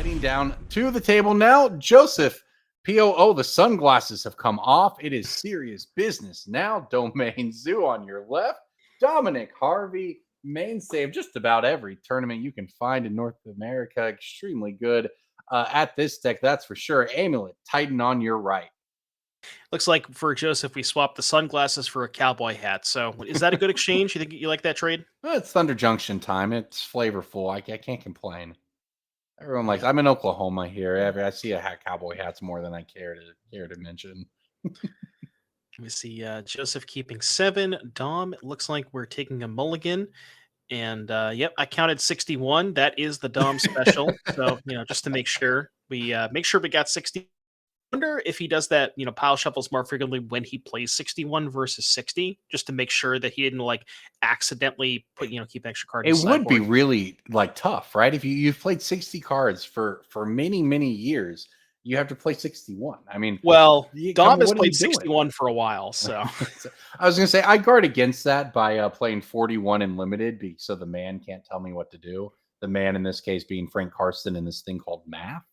Heading down to the table now, Joseph. POO, the sunglasses have come off. It is serious business now. Domain Zoo on your left. Dominic Harvey, mainstay of just about every tournament you can find in North America. Extremely good at this deck, that's for sure. Amulet Titan on your right. Looks like for Joseph, we swapped the sunglasses for a cowboy hat. So is that a good exchange? You think you like that trade? Well, it's Thunder Junction time. It's flavorful. I can't complain. Everyone likes. Yeah. I'm in Oklahoma here. I see a hat, cowboy hats more than I care to mention. We see Joseph keeping 7. Dom, it looks like we're taking a mulligan. And yep, I counted 61. That is the Dom special. So, just to make sure we got 60. Wonder if he does that, pile shuffles more frequently when he plays 61 versus 60, just to make sure that he didn't like accidentally put, keep an extra card in It his would be sideboard. really like tough, right? If you've played 60 cards for many years, you have to play 61. I mean, Well, come Dom on, has what are you played doing? 61 for a while, so So, I was gonna say I guard against that by playing 41 in limited, so the man can't tell me what to do. The man in this case being Frank Karsten in this thing called math,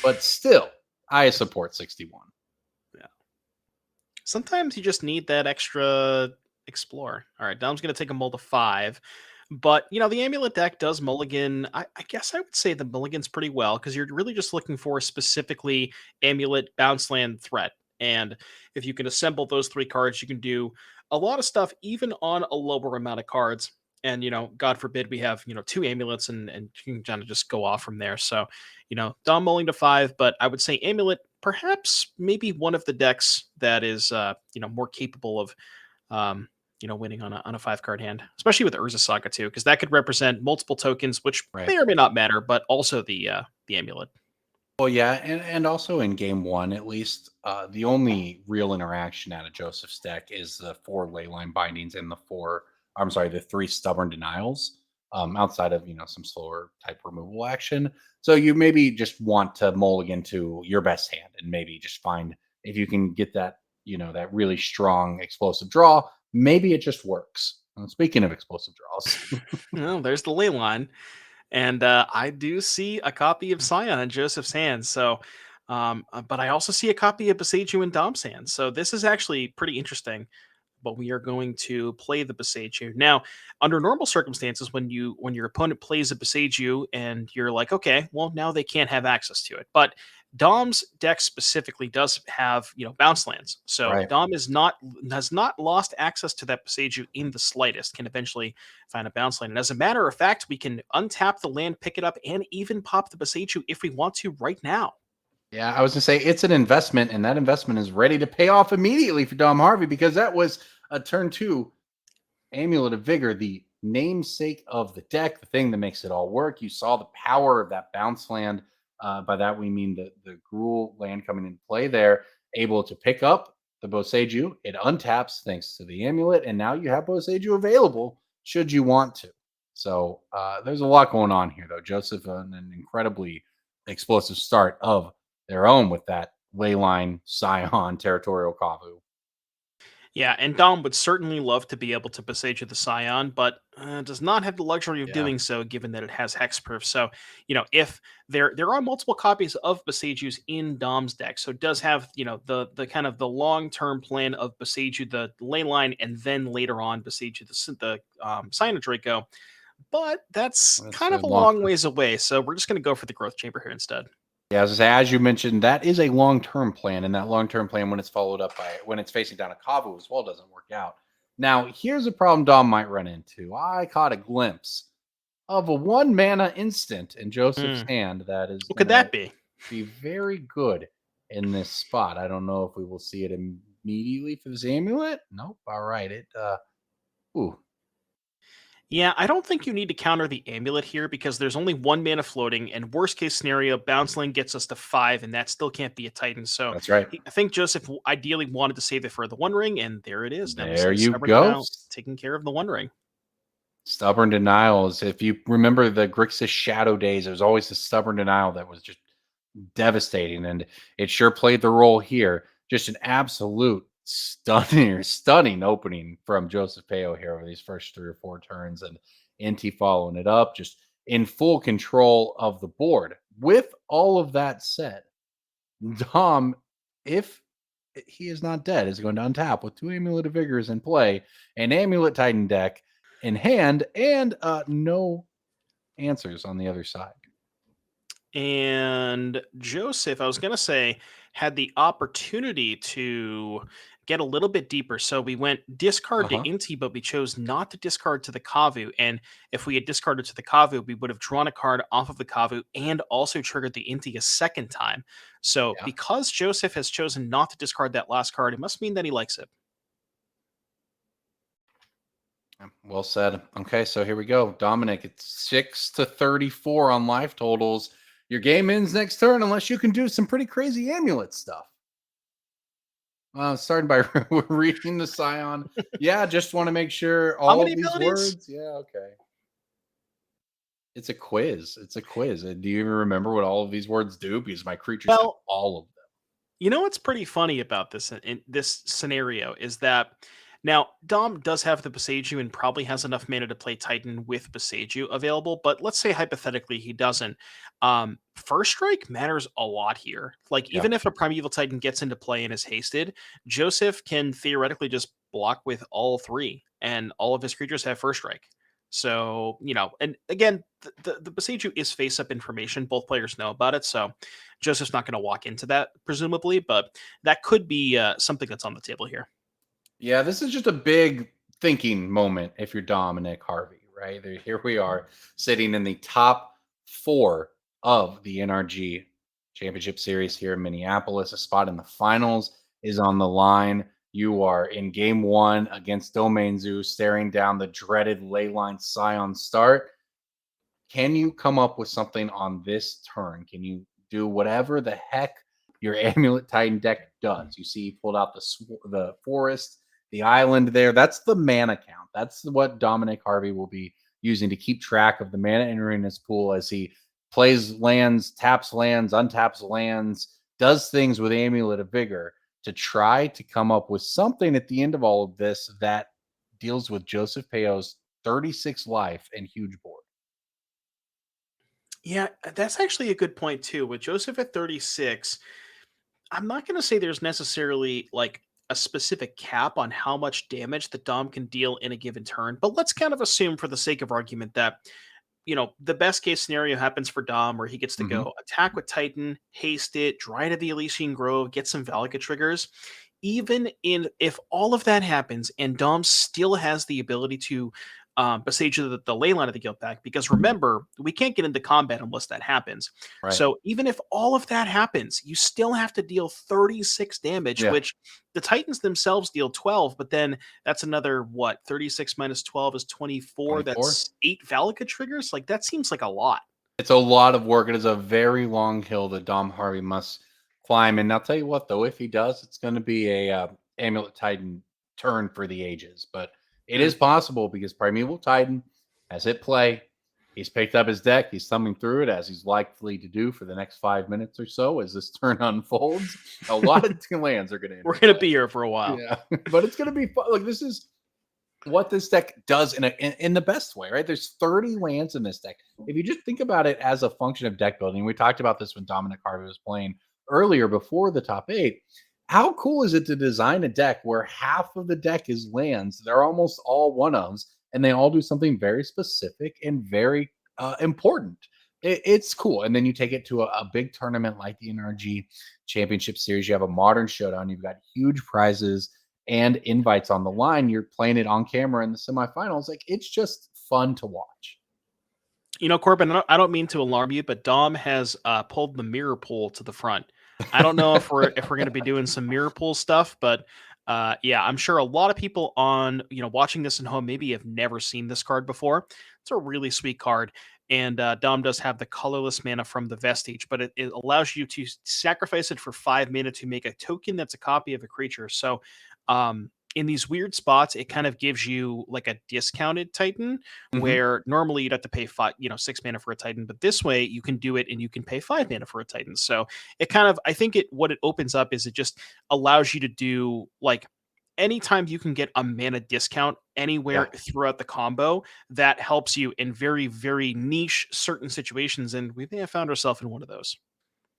but still, I support 61. yeah. Sometimes you just need that extra explore. All right, Dom's gonna take a mull to 5. But the amulet deck does mulligan. I guess I would say the mulligans pretty well because you're really just looking for specifically amulet bounce land threat. And if you can assemble those 3 cards, you can do a lot of stuff even on a lower amount of cards. And God forbid we have 2 amulets and you can kind of just go off from there. So Dom mulling to 5, but I would say amulet perhaps maybe one of the decks that is more capable of um, winning on a 5-card hand, especially with Urza Saga too, because that could represent multiple tokens, which Right. may or may not matter, but also the amulet. Well, yeah, and also in game one, at least, the only real interaction out of Joseph's deck is the 4 leyline bindings and the 3 stubborn denials. Outside of some slower type removal action, so you maybe just want to mulligan to your best hand and maybe just find if you can get that that really strong explosive draw. Maybe it just works. Speaking of explosive draws, Well, there's the ley line. And I do see a copy of Scion in Joseph's hands. So, but I also see a copy of Boseiju in Dom's hands. So this is actually pretty interesting. But we are going to play the Boseiju. Now, under normal circumstances, when your opponent plays a Boseiju and you're like, okay, well now they can't have access to it. But Dom's deck specifically does have bounce lands, so right? Dom has not lost access to that Boseiju in the slightest. Can eventually find a bounce land, and as a matter of fact, we can untap the land, pick it up, and even pop the Boseiju if we want to right now. Yeah, I was gonna say it's an investment, and that investment is ready to pay off immediately for Dom Harvey because that was a turn 2 Amulet of Vigor, the namesake of the deck, the thing that makes it all work. You saw the power of that bounce land. By that we mean the Gruul land coming into play there, able to pick up the Boseiju. It untaps thanks to the amulet, and now you have Boseiju available should you want to. So there's a lot going on here, though. Joseph, an incredibly explosive start of their own with that Leyline Scion Territorial Kavu. Yeah, and Dom would certainly love to be able to Boseiju the Scion, but does not have the luxury of Yeah. doing so, given that it has hexproof. So, if there are multiple copies of Boseijus in Dom's deck, so it does have the kind of the long term plan of Boseiju the ley line, and then later on Boseiju the Scion of Draco. But that's That's kind a of a long. long ways away, so we're just going to go for the Growth Chamber here instead. Yeah, as you mentioned, that is a long-term plan, and that long-term plan, when it's followed up by when it's facing down a Kavu as well, doesn't work out. Now, here's a problem Dom might run into. I caught a glimpse of a 1 mana instant in Joseph's Hmm. hand that is What going could to that be? be very good in this spot. I don't know if we will see it immediately for this amulet. Nope. All right. Ooh, Yeah, I don't think you need to counter the amulet here because there's only 1 mana floating, and worst case scenario, bounce lane gets us to 5, and that still can't be a Titan. So that's right. I think Joseph ideally wanted to save it for the One Ring, and there it is. Now we There see you Stubborn go. Denial taking care of the One Ring. Stubborn denials. If you remember the Grixis Shadow days, there was always the stubborn denial that was just devastating, and it sure played the role here. Just an absolute stunning opening from Joseph Peo here over these first 3 or 4 turns, and NT following it up, just in full control of the board. with all of that said, Dom, if he is not dead, is going to untap with 2 Amulet of Vigors in play, an Amulet Titan deck in hand, and no answers on the other side. And Joseph, I was going to say, had the opportunity to get a little bit deeper. So we went discard to Inti, but we chose not to discard to the Kavu. And if we had discarded to the Kavu, we would have drawn a card off of the Kavu and also triggered the Inti a second time. So Yeah. because Joseph has chosen not to discard that last card, it must mean that he likes it. Well said. Okay, so here we go. Dominic, it's 6-34 on life totals. Your game ends next turn unless you can do some pretty crazy amulet stuff. Starting by reading the Scion. Yeah, just want to make sure all of these words. Yeah, okay. It's a quiz. It's a quiz. Do you even remember what all of these words do? Because my creatures have all of them. You know what's pretty funny about this in this scenario is that now Dom does have the Boseiju and probably has enough mana to play Titan with Boseiju available, but let's say hypothetically he doesn't. First Strike matters a lot here. Like even if a Primeval Titan gets into play and is hasted, Joseph can theoretically just block with all 3, and all of his creatures have First Strike. So, and again, the Boseiju is face-up information. Both players know about it, so Joseph's not going to walk into that, presumably, but that could be something that's on the table here. Yeah, this is just a big thinking moment if you're Dominic Harvey, right? Here we are sitting in the top 4 of the NRG Championship Series here in Minneapolis. A spot in the finals is on the line. You are in game 1 against Domain Zoo, staring down the dreaded Leyline Scion start. Can you come up with something on this turn? Can you do whatever the heck your Amulet Titan deck does? You see, he pulled out the forest, the island there. That's the mana count. That's what Dominic Harvey will be using to keep track of the mana entering his pool as he plays lands, taps lands, untaps lands, does things with Amulet of Vigor to try to come up with something at the end of all of this that deals with Joseph Peo's 36 life and huge board. Yeah, that's actually a good point too. With Joseph at 36, I'm not going to say there's necessarily like a specific cap on how much damage the Dom can deal in a given turn, but let's kind of assume for the sake of argument that the best case scenario happens for Dom where he gets to go attack with Titan, haste it, Dryad of the Ilysian Grove, get some Valaka triggers. Even if all of that happens and Dom still has the ability to Boseiju the Leyline of the Guild Pack, because remember, we can't get into combat unless that happens. Right. So even if all of that happens, you still have to deal 36 damage, which the Titans themselves deal 12, but then that's another, 36 minus 12 is 24. That's 8 Valaka triggers. Like, that seems like a lot. It's a lot of work. It is a very long hill that Dom Harvey must climb. And I'll tell you what, though, if he does, it's going to be a Amulet Titan turn for the ages. But it is possible because Primeval Titan has hit play. He's picked up his deck. He's thumbing through it as he's likely to do for the next 5 minutes or so as this turn unfolds. A lot of lands are going to. We're going to be here for a while. Yeah, but it's going to be fun. Like, this is what this deck does in the best way, right? There's 30 lands in this deck. If you just think about it as a function of deck building, we talked about this when Dominic Harvey was playing earlier before the top 8. How cool is it to design a deck where half of the deck is lands? They're almost all one-ofs, and they all do something very specific and very important. It's cool. And then you take it to a big tournament like the NRG Championship Series. You have a modern showdown. You've got huge prizes and invites on the line. You're playing it on camera in the semifinals. Like, it's just fun to watch. Corbin, I don't mean to alarm you, but Dom has pulled the Mirrorpool to the front. I don't know if we're going to be doing some Mirrorpool stuff, but yeah, I'm sure a lot of people on watching this at home maybe have never seen this card before. It's a really sweet card, and Dom does have the colorless mana from the Vestige, but it allows you to sacrifice it for 5 mana to make a token that's a copy of a creature. So in these weird spots, it kind of gives you like a discounted Titan where normally you'd have to pay 6 mana for a Titan, but this way you can do it and you can pay 5 mana for a Titan. So it kind of, I think what it opens up is it just allows you to do like anytime you can get a mana discount anywhere throughout the combo that helps you in very, very niche certain situations. And we may have found ourselves in one of those.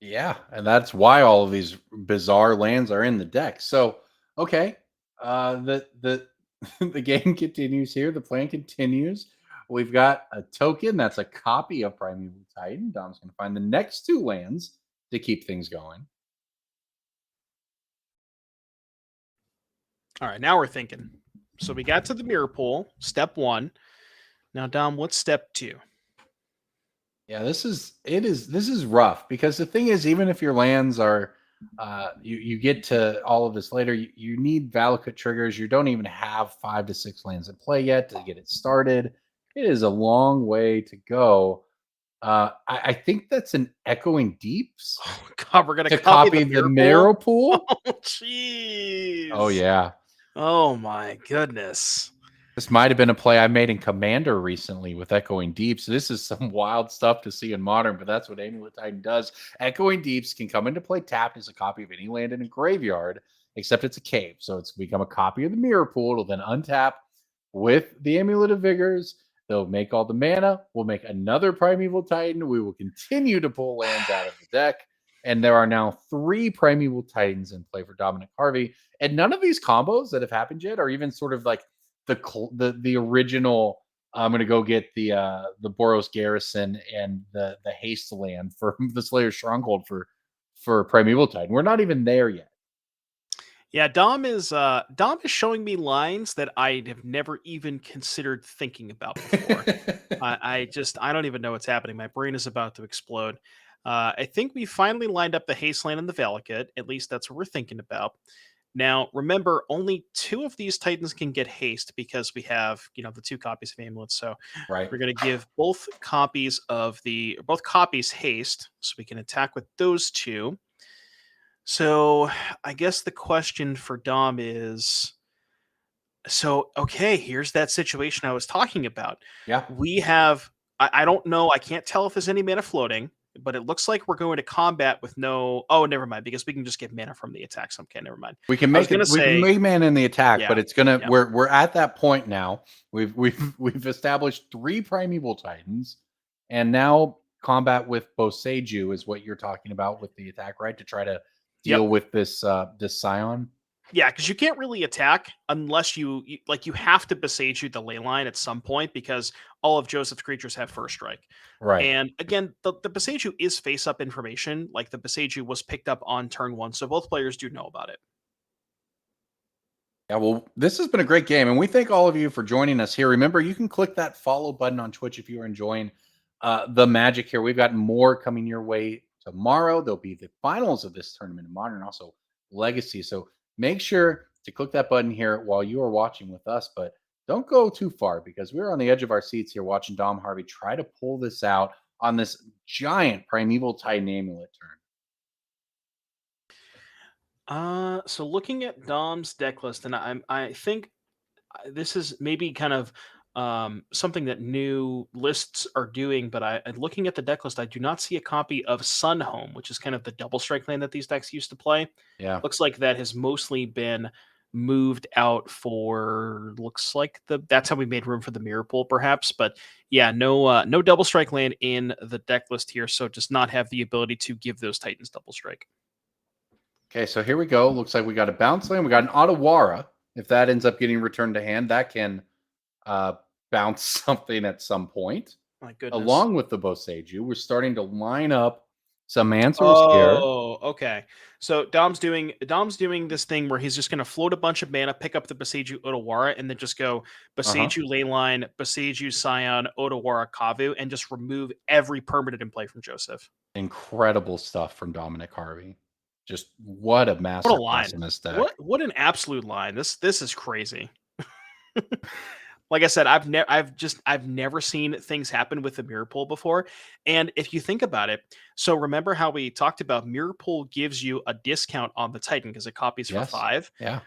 Yeah, and that's why all of these bizarre lands are in the deck. So, okay, the the game continues here. The plan continues. We've got a token that's a copy of Primeval Titan. Dom's going to find the next two lands to keep things going. All right, now we're thinking. So we got to the Mirrorpool, step 1. Now, Dom, what's step 2? Yeah, this is rough because the thing is, even if your lands are you get to all of this later, you need Valakut triggers. You don't even have 5 to 6 lands in play yet to get it started. It is a long way to go. I think that's an Echoing Deeps Oh, God, we're going to to copy copy the the Mirrorpool? Mirrorpool. Oh, Oh jeez. yeah. Oh, my goodness. This might have been a play I made in Commander recently with Echoing Deeps. This is some wild stuff to see in Modern, but that's what Amulet Titan does. Echoing Deeps can come into play tapped as a copy of any land in a graveyard, except it's a cave. So it's become a copy of the Mirrorpool. It'll then untap with the Amulet of Vigors. They'll make all the mana. We'll make another Primeval Titan. We will continue to pull lands out of the deck. And there are now 3 Primeval Titans in play for Dominic Harvey. And none of these combos that have happened yet are even sort of like the original. I'm going to go get the Boros Garrison and the haste land for the Slayer Stronghold for Primeval Titan. We're not even there yet. Yeah, Dom is showing me lines that I have never even considered thinking about before. I don't even know what's happening. My brain is about to explode. I think we finally lined up the haste land and the Valakut. At least that's what we're thinking about. Now, remember, only 2 of these Titans can get haste because we have, the 2 copies of Amulets. So Right. we're going to give both copies haste, so we can attack with those 2. So I guess the question for Dom is, so okay, here's that situation I was talking about. Yeah. We have, I don't know, I can't tell if there's any mana floating, but it looks like we're going to combat with no. Oh, never mind, because we can just get mana from the attacks. Okay, never mind. We can I was make gonna it. We can say, make mana in the attack, yeah, but it's gonna. yeah, We're at that point now. We've established 3 Primeval Titans, and now combat with Boseiju is what you're talking about with the attack, right? To try to yep. deal with this Scion. Yeah, because you can't really attack unless you have to Boseiju the ley line at some point because all of Joseph's creatures have first strike. Right. And again, the Boseiju is face up information. Like the Boseiju was picked up on turn 1, so both players do know about it. Yeah, well, this has been a great game, and we thank all of you for joining us here. Remember, you can click that follow button on Twitch if you are enjoying the magic here. We've got more coming your way tomorrow. There'll be the finals of this tournament in Modern, also Legacy. So make sure to click that button here while you are watching with us, but don't go too far because we're on the edge of our seats here watching Dom Harvey try to pull this out on this giant Primeval Titan Amulet turn. So looking at Dom's deck list, and I think this is maybe kind of something that new lists are doing, but looking at the deck list, I do not see a copy of Sunhome, which is kind of the double strike lane that these decks used to play. Yeah. Looks like that has mostly been moved out for that's how we made room for the Mirrorpool, perhaps. But yeah, no double strike land in the deck list here, so it does not have the ability to give those Titans double strike. Okay, so here we go. Looks like we got a bounce land. We got an Otawara. If that ends up getting returned to hand, that can bounce something at some point. My goodness. Along with the Boseiju, we're starting to line up some answers here. Oh, okay. So Dom's doing this thing where he's just going to float a bunch of mana, pick up the Boseiju Otawara, and then just go Boseiju Leyline, Boseiju Scion, Otawara Kavu, and just remove every permanent in play from Joseph. Incredible stuff from Dominic Harvey. Just what a masterclass What a line in this deck. What an absolute line. This is crazy. Like I said, I've never seen things happen with the Mirrorpool before. And if you think about it, so remember how we talked about Mirrorpool gives you a discount on the Titan because it copies for 5. Yeah.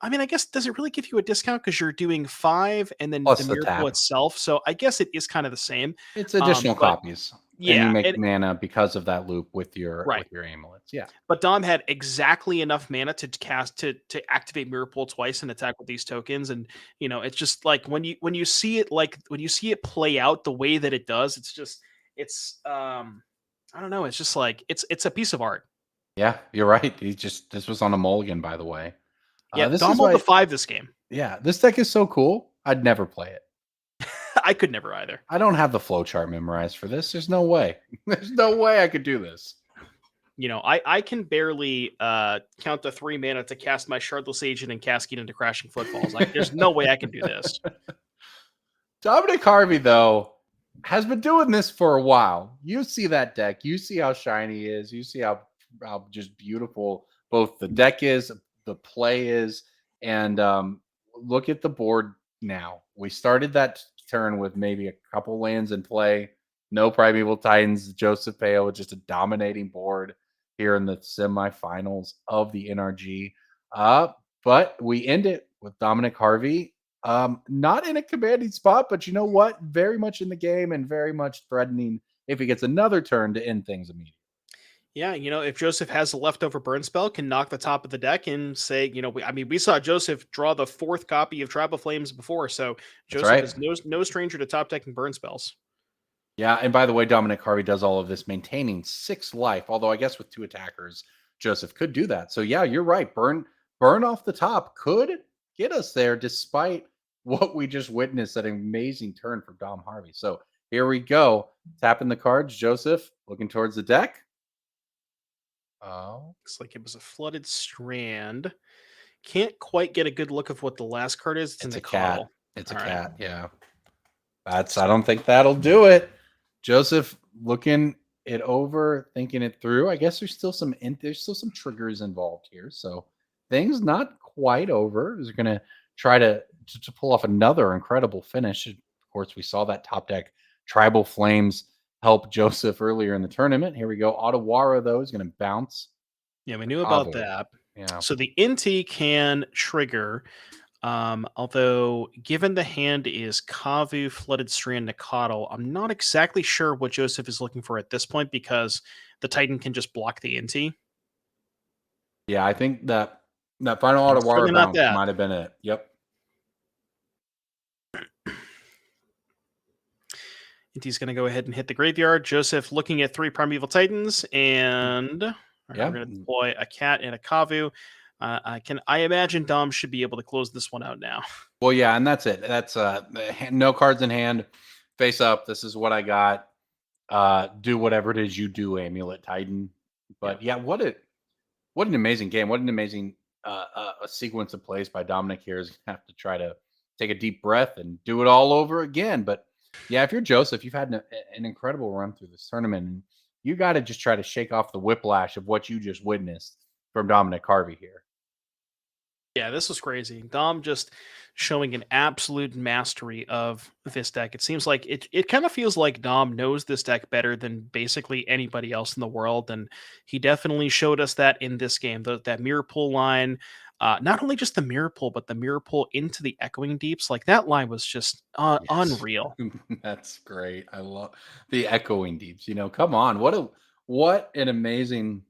I mean, I guess, does it really give you a discount because you're doing 5 and then the Plus the Mirrorpool tap. itself? So I guess it is kind of the same. It's additional But copies, and you yeah, make mana because of that loop with your right. amulets. Yeah. But Dom had exactly enough mana to cast to activate Mirrorpool twice and attack with these tokens, and it's just like when you see it, like when you see it play out the way that it does, it's I don't know, it's just like it's a piece of art. Yeah, you're right. This was on a mulligan, by the way. Yeah, This Dom is rolled the why. 5 this game. Yeah, this deck is so cool. I'd never play it. I could never either. I don't have the flowchart memorized for this. There's no way. There's no way I could do this. I can barely count the 3 mana to cast my Shardless Agent and Cascade into Crashing Footfalls. Like, there's no way I can do this. Dominic Harvey, though, has been doing this for a while. You see that deck. You see how shiny he is. You see how just beautiful both the deck is, the play is, and look at the board now. We started that turn with maybe a couple lands in play. No Primeval Titans. Joseph Pale with just a dominating board here in the semifinals of the NRG. But we end it with Dominic Harvey not in a commanding spot, but you know what? Very much in the game and very much threatening if he gets another turn to end things immediately. Yeah, if Joseph has a leftover burn spell, can knock the top of the deck and say, we saw Joseph draw the 4th copy of Tribal Flames before, so That's Joseph right. is no stranger to top decking burn spells. Yeah, and by the way, Dominic Harvey does all of this maintaining 6 life, although I guess with 2 attackers, Joseph could do that. So yeah, you're right. Burn off the top could get us there despite what we just witnessed, that amazing turn from Dom Harvey. So here we go. Tapping the cards. Joseph looking towards the deck. Oh, Looks like it was a Flooded Strand. Can't quite get a good look of what the last card is. It's in it's the a cat. coddle. It's a All right. cat. Yeah. I don't think that'll do it. Joseph looking it over, thinking it through. I guess there's still some triggers involved here. So things not quite over. He's going to try to pull off another incredible finish. Of course, we saw that top deck Tribal Flames help Joseph earlier in the tournament. Here we go. Otawara, though, is going to bounce. Yeah, we knew about that. Yeah. So the Inti can trigger. Although, given the hand is Kavu, Flooded Strand, Nikado, I'm not exactly sure what Joseph is looking for at this point because the Titan can just block the Inti. Yeah, I think that final Certainly Otawara not bounce that. might have been it. Yep. Inti's going to go ahead and hit the graveyard. Joseph looking at 3 Primeval Titans, and we're going to deploy a cat and a Kavu. I imagine Dom should be able to close this one out now. Well, yeah, and that's it. That's no cards in hand, face up. This is what I got. Do whatever it is you do, Amulet Titan. But yeah, what an amazing game. What an amazing a sequence of plays by Dominic here. Is gonna have to try to take a deep breath and do it all over again. But yeah, if you're Joseph, you've had an incredible run through this tournament, and you got to just try to shake off the whiplash of what you just witnessed from Dominic Harvey here. Yeah, this was crazy. Dom just showing an absolute mastery of this deck. It seems like it kind of feels like Dom knows this deck better than basically anybody else in the world. And he definitely showed us that in this game. That Mirrorpool line, not only just the Mirrorpool, but the Mirrorpool into the Echoing Deeps. Like, that line was just unreal. That's great. I love the Echoing Deeps. Come on. What an amazing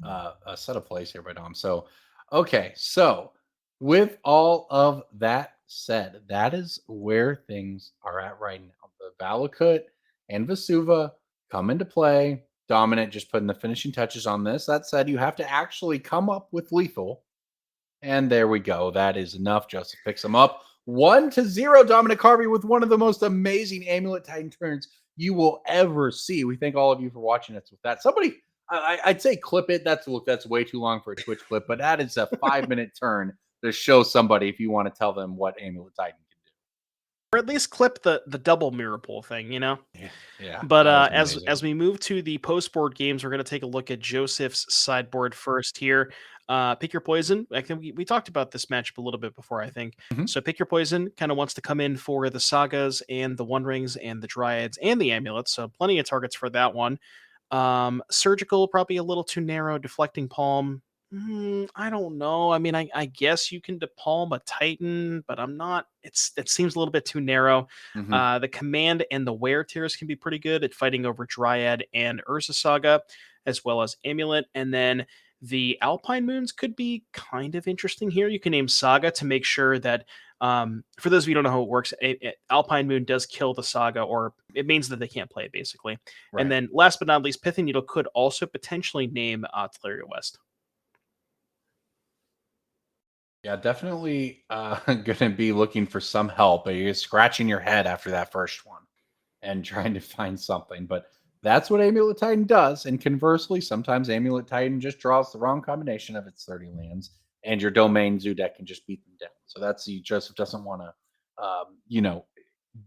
a set of plays here by Dom. So, okay. So, with all of that said, that is where things are at right now. The Valakut and Vesuva come into play. Dominant just putting the finishing touches on this. That said, you have to actually come up with lethal. And there we go. That is enough. Joseph picks them up. 1-0. Dominic Harvey with one of the most amazing Amulet Titan turns you will ever see. We thank all of you for watching us with that. Somebody, I'd say clip it. That's way too long for a Twitch clip, but that is a 5-minute turn to show somebody if you want to tell them what Amulet Titan can do. Or at least clip the double Mirrorpool thing, Yeah. But as we move to the post board games, we're going to take a look at Joseph's sideboard first here. Pick your poison. I think we talked about this matchup a little bit before, I think. Mm-hmm. So pick your poison kind of wants to come in for the Sagas and the One Rings and the Dryads and the Amulets. So plenty of targets for that one. Surgical, probably a little too narrow. Deflecting Palm, I don't know. I mean, I guess you can DePalm a Titan, but I'm not. It seems a little bit too narrow. Hmm. The command and the wear tiers can be pretty good at fighting over Dryad and Urza Saga, as well as Amulet. And then the Alpine Moons could be kind of interesting here. You can name Saga to make sure that, for those of you who don't know how it works, Alpine Moon does kill the Saga, or it means that they can't play it basically. And Right. then last but not least, Pithing Needle could also potentially name Tolaria West. Yeah, definitely gonna be looking for some help. You're scratching your head after that first one and trying to find something. But that's what Amulet Titan does. And conversely, sometimes Amulet Titan just draws the wrong combination of its 30 lands, and your domain zoo deck can just beat them down. So that's Joseph doesn't want to,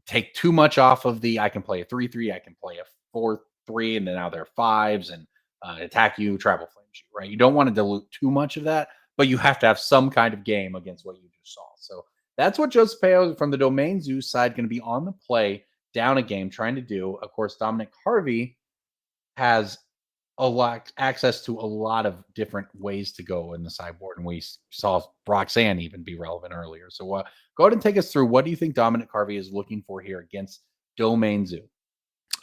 take too much off of the I can play a 3/3, I can play a 4/3, and then now they're fives and attack you, travel flames you, right? You don't want to dilute too much of that, but you have to have some kind of game against what you just saw. So that's what Joseph Peo from the Domain Zoo side going to be on the play down a game trying to do. Of course, Dominic Harvey has a lot access to a lot of different ways to go in the sideboard, and we saw Roxanne even be relevant earlier. So, go ahead and take us through. What do you think Dominic Harvey is looking for here against Domain Zoo?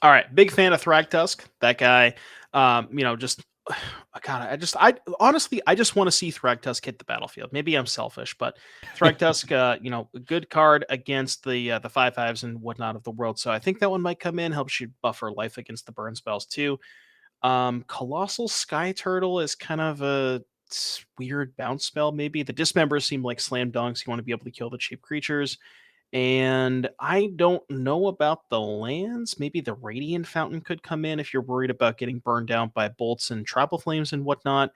All right, big fan of Thragtusk. That guy, just God, I honestly, I just want to see Thragtusk hit the battlefield. Maybe I'm selfish, but Thragtusk, a good card against the 5/5s and whatnot of the world. So I think that one might come in, helps you buffer life against the burn spells too. Colossal Skyturtle is kind of a weird bounce spell. Maybe the dismembers seem like slam dunks. You want to be able to kill the cheap creatures. And I don't know about the lands. Maybe the Radiant Fountain could come in if you're worried about getting burned down by bolts and tribal flames and whatnot.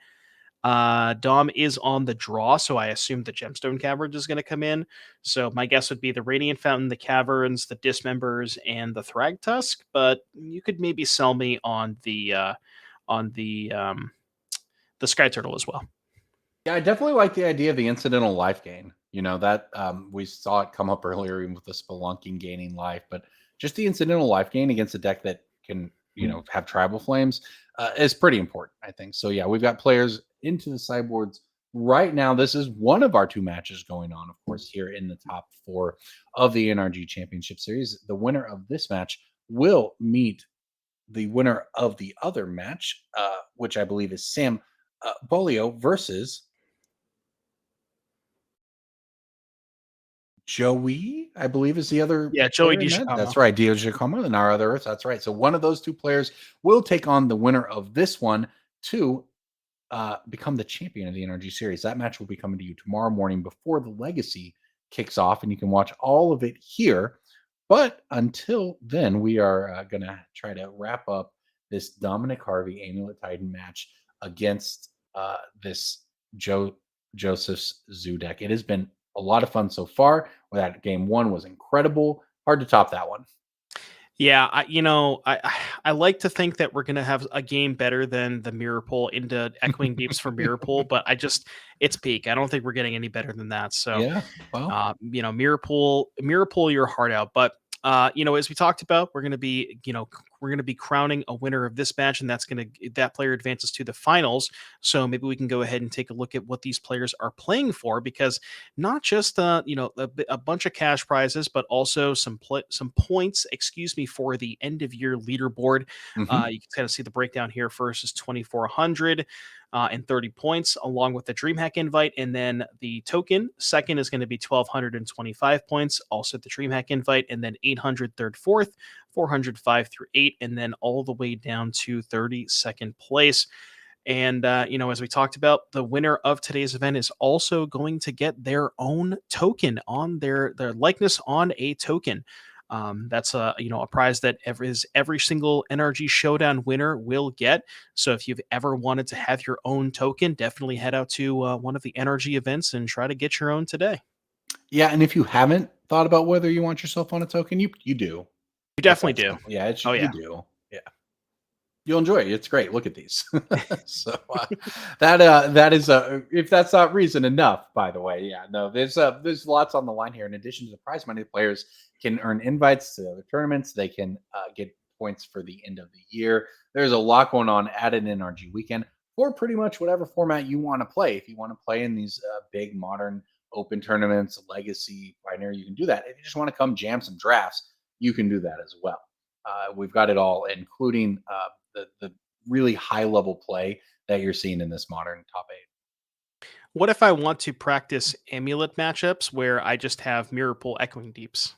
Dom is on the draw, so I assume the Gemstone Caverns is going to come in. So my guess would be the Radiant Fountain, the Caverns, the Dismembers, and the Thragtusk. But you could maybe sell me on the Sky Turtle as well. Yeah, I definitely like the idea of the incidental life gain. That we saw it come up earlier even with the Spelunking gaining life, but just the incidental life gain against a deck that can, have tribal flames is pretty important, I think. So yeah, we've got players into the sideboards right now. This is one of our two matches going on, of course, here in the top four of the NRG Championship Series. The winner of this match will meet the winner of the other match, which I believe is Sam Bolio versus Joey, I believe, is the other Yeah, Joey player in that. That's DiGiacomo. right, Dio Giacomo and our other Earth. That's right. So one of those two players will take on the winner of this one to become the champion of the NRG series. That match will be coming to you tomorrow morning before the Legacy kicks off, and you can watch all of it here. But until then, we are going to try to wrap up this Dominic Harvey Amulet Titan match against this Joseph's Zoo deck. It has been a lot of fun so far. That game one was incredible. Hard to top that one. Yeah, I like to think that we're gonna have a game better than the Mirrorpool into Echoing Deeps for Mirrorpool, but it's peak. I don't think we're getting any better than that. So, Yeah. Well, Mirrorpool your heart out. But as we talked about, we're gonna be crowning a winner of this match, and that player advances to the finals. So maybe we can go ahead and take a look at what these players are playing for, because not just a bunch of cash prizes, but also some points, excuse me, for the end of year leaderboard. mhm. You can kind of see the breakdown here. First is 2,400 and 30 points, along with the DreamHack invite. And then the token, second, is going to be 1,225 points, also the DreamHack invite. And then 800, third, fourth, 405 through 8, and then all the way down to 32nd place. And, as we talked about, the winner of today's event is also going to get their own token on their likeness on a token. That's a prize that every single NRG Showdown winner will get. So if you've ever wanted to have your own token, definitely head out to one of the NRG events and try to get your own today. Yeah, and if you haven't thought about whether you want yourself on a token, you do. You It's definitely that do. simple. Yeah, Oh you yeah. do. Yeah. You'll enjoy it. It's great. Look at these. So that is if that's not reason enough, by the way. Yeah, no, there's lots on the line here. In addition to the prize money, players can earn invites to other tournaments. They can get points for the end of the year. There's a lot going on at an NRG weekend. for pretty much whatever format you want to play. If you want to play in these big modern open tournaments, legacy, binary, you can do that. If you just want to come jam some drafts, you can do that as well. We've got it all, including the really high level play that you're seeing in this modern top 8. What if I want to practice amulet matchups where I just have Mirrorpool Echoing Deeps?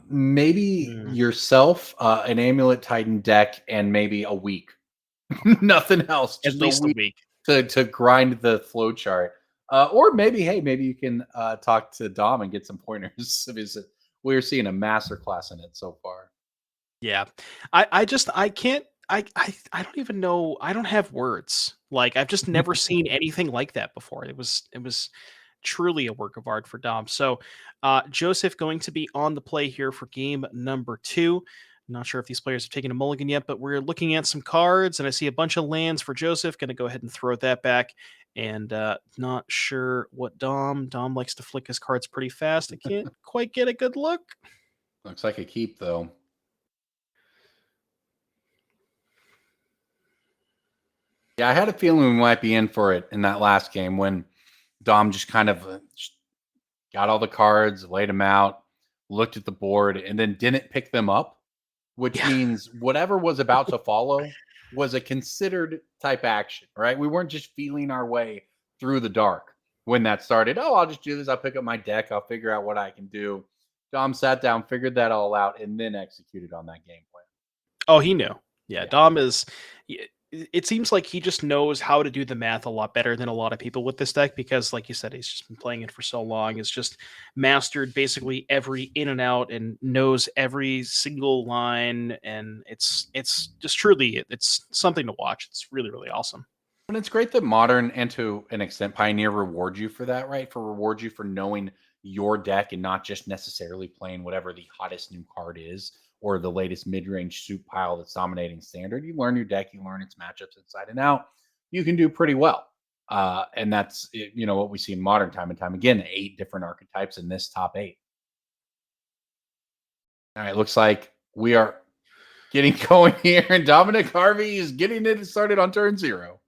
Maybe Hmm. yourself, an Amulet Titan deck, and maybe a week. Nothing else. At Just a least a week week. to grind the flow chart. Or maybe, hey, maybe you can talk to Dom and get some pointers. Because we're seeing a master class in it so far. Yeah. I can't I don't even know. I don't have words. Like I've just never seen anything like that before. It was truly a work of art for Dom. So Joseph going to be on the play here for game number 2. Not sure if these players have taken a mulligan yet, but we're looking at some cards and I see a bunch of lands for Joseph. Gonna go ahead and throw that back. And not sure what Dom likes to flick his cards pretty fast. I can't quite get a good look. Looks like a keep, though. Yeah, I had a feeling we might be in for it in that last game when Dom just kind of got all the cards, laid them out, looked at the board, and then didn't pick them up, which Yeah. means whatever was about to follow was a considered type action, right? We weren't just feeling our way through the dark when that started. Oh, I'll just do this. I'll pick up my deck. I'll figure out what I can do. Dom sat down, figured that all out, and then executed on that game plan. Oh, he knew. Yeah, Yeah. Dom is. It seems like he just knows how to do the math a lot better than a lot of people with this deck because, like you said, he's just been playing it for so long. He's just mastered basically every in and out and knows every single line. And it's just truly it's something to watch. It's really really awesome. And it's great that Modern and to an extent Pioneer reward you for that, right? For reward you for knowing your deck and not just necessarily playing whatever the hottest new card is or the latest mid-range soup pile that's dominating standard. You learn your deck, you learn its matchups inside and out. You can do pretty well. And that's what we see in Modern time and time again. 8 different archetypes in this top 8. All right, looks like we are getting going here, and Dominic Harvey is getting it started on turn 0.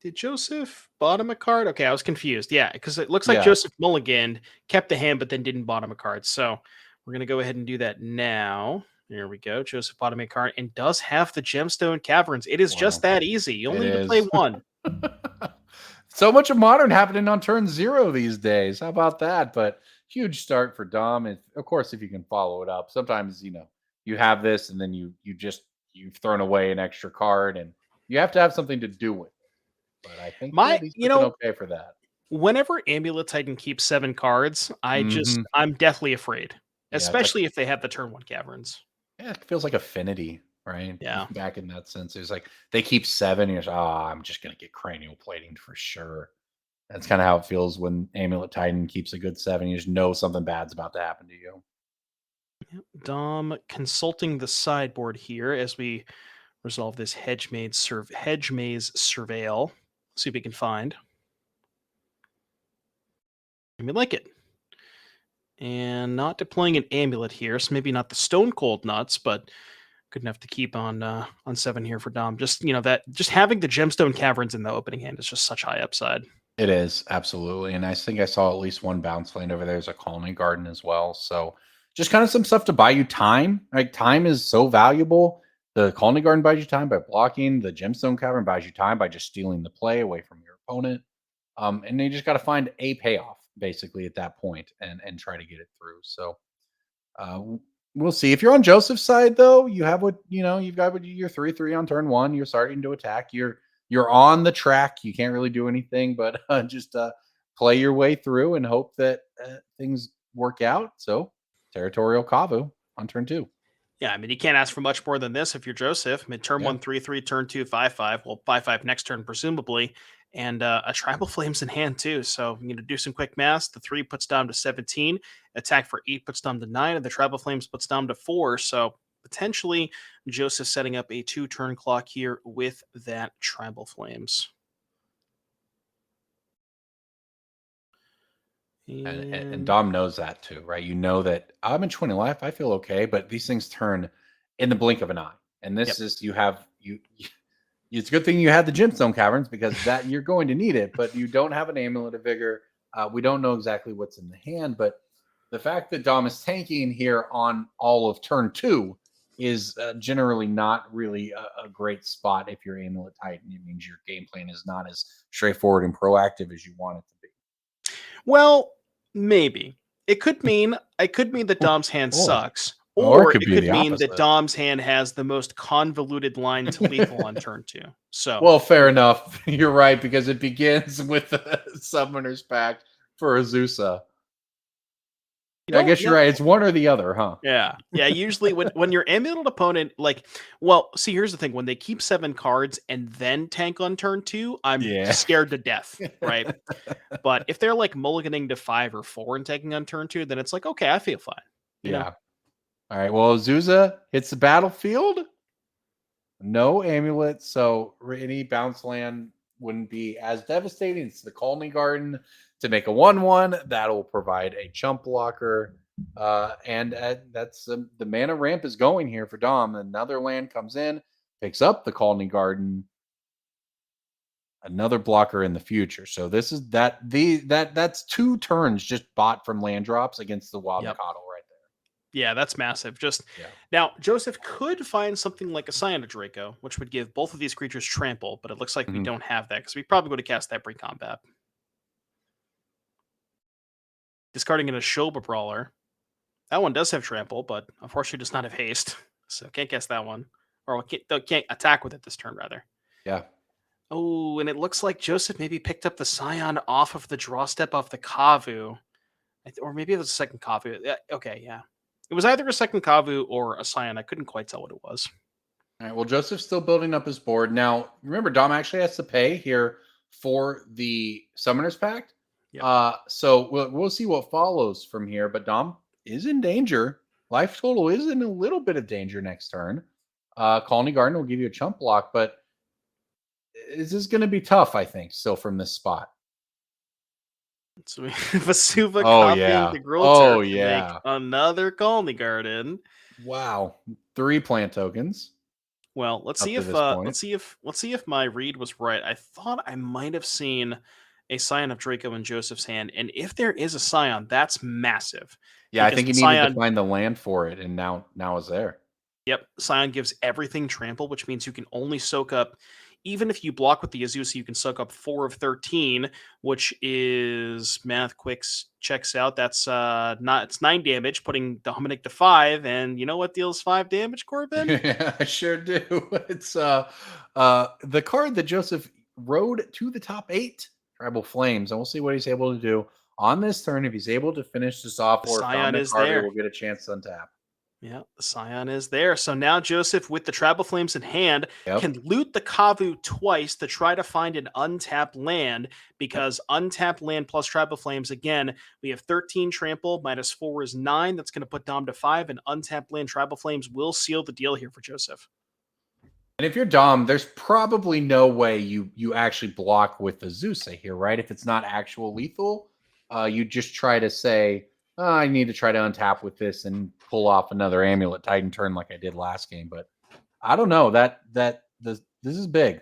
Did Joseph bottom a card? Okay, I was confused. Yeah, because it looks like Yeah. Joseph mulliganed, kept the hand, but then didn't bottom a card. So we're gonna go ahead and do that now. There we go. Joseph bottom a card and does have the gemstone caverns. It is just Wow. that easy. You only It need to play is. one. So much of Modern happening on turn 0 these days. How about that? But huge start for Dom. And of course, if you can follow it up, sometimes you have this and then you've thrown away an extra card and you have to have something to do with it. But I think My, he's looking okay for that. whenever Amulet Titan keeps 7 cards, Hmm. I'm deathly afraid, Yeah, it's like especially if they have the turn 1 caverns. it feels like affinity, right? Yeah. Back in that sense, it's like they keep 7. And you're just, I'm just gonna get cranial plating for sure. That's kind of how it feels when Amulet Titan keeps a good 7. You just know something bad's about to happen to you. Dom consulting the sideboard here as we resolve this hedge maze surveil. See if we can find. And we like it. And not deploying an amulet here, so maybe not the stone cold nuts, but good enough to keep on 7 here for Dom. Just that just having the gemstone caverns in the opening hand is just such high upside. It is, absolutely, and I think I saw at least one bounce land over there. There's a Khalni Garden as well, so just kind of some stuff to buy you time. Like, time is so valuable. The Khalni Garden buys you time by blocking. The Gemstone Cavern buys you time by just stealing the play away from your opponent. And you just got to find a payoff, basically, at that point and try to get it through. So, we'll see. If you're on Joseph's side, though, you have you've got your 3/3 on turn 1. You're starting to attack. You're on the track. You can't really do anything but just play your way through and hope that things work out. So, Territorial Kavu on turn 2. Yeah, I mean you can't ask for much more than this if you're Joseph. I mean, turn Yeah. 1 3/3, turn 2 5/5. Well, 5/5 next turn presumably, and a tribal flames in hand too. So you do some quick math. The 3 puts Dom to 17. Attack for 8 puts Dom to 9, and the tribal flames puts Dom to 4. So potentially Joseph setting up a 2-turn clock here with that tribal flames. And Dom knows that too, right? You know that I'm in 20 life. I feel okay, but these things turn in the blink of an eye. And Yep. this is you It's a good thing you had the Gemstone Caverns because that you're going to need it, but you don't have an Amulet of Vigor. We don't know exactly what's in the hand, but the fact that Dom is tanking here on all of turn 2 is generally not really a great spot if you're Amulet Titan. It means your game plan is not as straightforward and proactive as you want it to be. Well, maybe. It could mean that Dom's hand Or sucks, or it or could it be could the mean that opposite. Dom's hand has the most convoluted line to lethal on turn 2. So, Well, fair enough. You're right because it begins with the Summoner's Pact for Azusa. you Yeah, I don't guess you're know. right. It's one or the other, huh? Yeah. Yeah, usually when your amulet opponent well, see, here's the thing, when they keep 7 cards and then tank on turn 2, I'm Yeah. scared to death, right? But if they're like mulliganing to 5 or 4 and taking on turn 2, then it's like, okay, I feel fine. You know? Yeah. All right. Well, Azusa hits the battlefield. No amulet, so any bounce land wouldn't be as devastating. It's the Khalni Garden to make a 1/1 that'll provide a chump blocker, and that's the mana ramp is going here for Dom. Another land comes in, picks up the Khalni Garden, another blocker in the future. So this is that's 2 turns just bought from land drops against the Wild Yep. Mikado right Yeah, that's massive. Just there. Yeah. now, Joseph could find something like a Scion of Draco, which would give both of these creatures trample, but it looks like we Mhm. don't have that because we probably would have cast that pre-combat. Discarding in a Shoba Brawler. That one does have trample, but unfortunately does not have haste, so can't cast that one. Or can't attack with it this turn, rather. Yeah. Oh, and it looks like Joseph maybe picked up the Scion off of the draw step of the Kavu. Or maybe it was a second Kavu. Okay, yeah. It was either a second Kavu or a Scion. I couldn't quite tell what it was. All right. Well, Joseph's still building up his board. Now, remember, Dom actually has to pay here for the Summoner's Pact. Yep. So we'll see what follows from here. But Dom is in danger. Life total is in a little bit of danger next turn. Khalni Garden will give you a chump block, but this is going to be tough, I think, still from this spot. So we have Vasuva Oh, copying yeah. the Gruul Oh, Turf to make yeah. another Khalni Garden. Wow. 3 plant tokens Well, let's up see to if this point. my read was right. I thought I might have seen a Scion of Draco in Joseph's hand, and if there is a Scion, that's massive Yeah, I because think the he needed to Scion, find the land for it, and now is there. yep, Scion gives everything trample, which means you can only soak up. Even if you block with the Azusa, you can soak up 4 of 13, which is math quicks checks out. That's not it's 9 damage, putting Dominic to 5. And you know what deals 5 damage, Corbin? Yeah, I sure do. It's the card that Joseph rode to the top 8, Tribal Flames, and we'll see what he's able to do on this turn. If he's able to finish this off, The or if Scion Dominic is Harvey there. will get a chance to untap. Yeah, the Scion is there. So now Joseph, with the Tribal Flames in hand, Yep. can loot the Kavu twice to try to find an untapped land Yep. because untapped land plus Tribal Flames, again, we have 13 trample, minus 4 is 9. That's going to put Dom to 5, and untapped land Tribal Flames will seal the deal here for Joseph. And if you're Dom, there's probably no way you actually block with the Azusa here, right? If it's not actual lethal, you just try to say, "Oh, I need to try to untap with this and pull off another Amulet Titan turn like I did last game." But I don't know. This is big.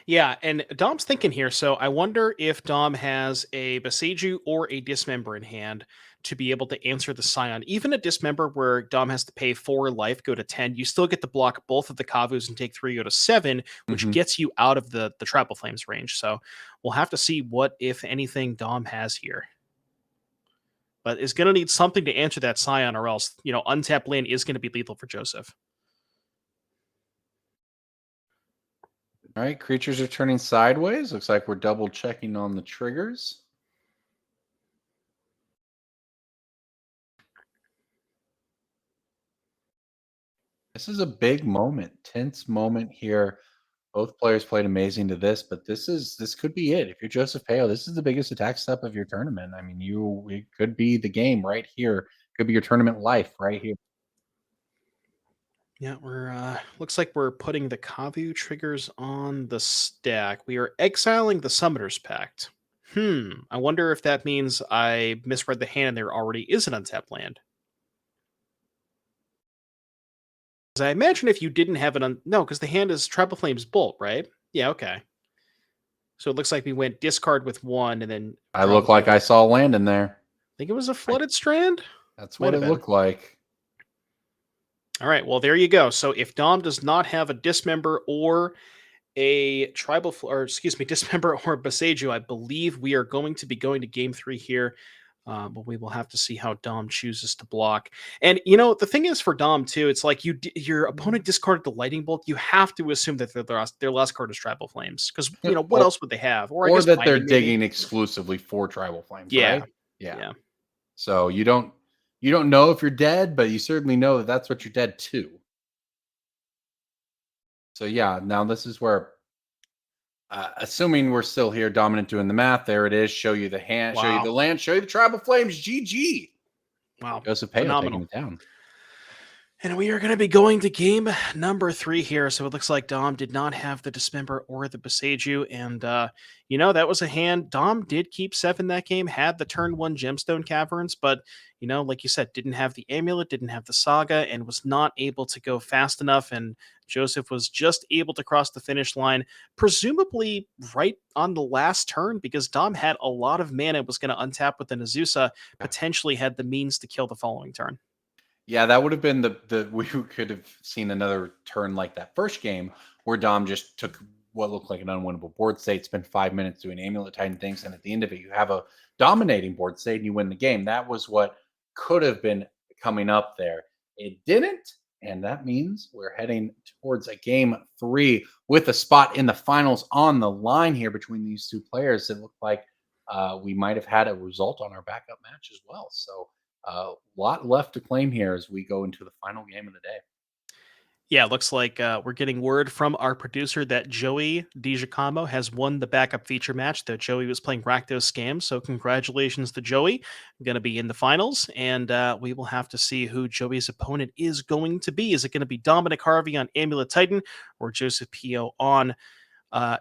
Yeah, and Dom's thinking here. So I wonder if Dom has a Boseiju or a Dismember in hand to be able to answer the Scion. Even a Dismember where Dom has to pay 4 life, go to 10, you still get to block both of the Kavus and take 3, go to 7, which Mhm. gets you out of the Tribal Flames range. So we'll have to see what, if anything, Dom has here. But is going to need something to answer that Scion, or else, untapped land is going to be lethal for Joseph. All right, creatures are turning sideways. Looks like we're double checking on the triggers. This is a big moment, tense moment here. Both players played amazing to this, but this could be it. If you're Joseph Peo, this is the biggest attack step of your tournament. I mean, it could be the game right here. Could be your tournament life right here. Yeah, we're looks like we're putting the Kavu triggers on the stack. We are exiling the Summoner's Pact. I wonder if that means I misread the hand and there already is an untapped land. 'Cause I imagine if you didn't have it on no, because the hand is Tribal Flames Bolt, right? Yeah, okay. So it looks like we went discard with 1 and then I look probably like I saw land in there. think it was a I, Flooded Strand? that's Might what have it been. looked like. All right, well, there you go. So if Dom does not have a Dismember or a or excuse me, Dismember or Boseiju, I believe we are going to be going to game 3 here. But we will have to see how Dom chooses to block. And the thing is for Dom too, it's like your opponent discarded the Lightning Bolt. You have to assume that their last card is Tribal Flames, because what Or else would they have? Or I or guess that they're Binding maybe. digging exclusively for tribal flames, Yeah, right? Yeah. yeah. So you don't know if you're dead, but you certainly know that that's what you're dead to. So yeah, now this is where, assuming we're still here, dominant doing the math. There it is. Show you the hand. Show you Wow, the land. Show you the tribal flames. GG. wow, Joseph Peo taking phenomenal. it down. And we are going to be going to game number 3 here. So it looks like Dom did not have the Dismember or the Boseiju. And, that was a hand. Dom did keep 7 that game, had the turn 1 Gemstone Caverns, but, like you said, didn't have the Amulet, didn't have the Saga, and was not able to go fast enough. And Joseph was just able to cross the finish line, presumably right on the last turn, because Dom had a lot of mana, was going to untap with an Azusa, potentially had the means to kill the following turn. Yeah, that would have been the we could have seen another turn like that first game where Dom just took what looked like an unwinnable board state, spent 5 minutes doing Amulet Titan things, and at the end of it, you have a dominating board state and you win the game. That was what could have been coming up there. It didn't, and that means we're heading towards a game 3 with a spot in the finals on the line here between these two players. It looked like we might have had a result on our backup match as well. So a lot left to claim here as we go into the final game of the day. Yeah, looks like we're getting word from our producer that Joey DiGiacomo has won the backup feature match. That Joey was playing Rakdos Scam, so congratulations to Joey. Going to be in the finals, and we will have to see who Joey's opponent is going to be. Is it going to be Dominic Harvey on Amulet Titan or Joseph Pio on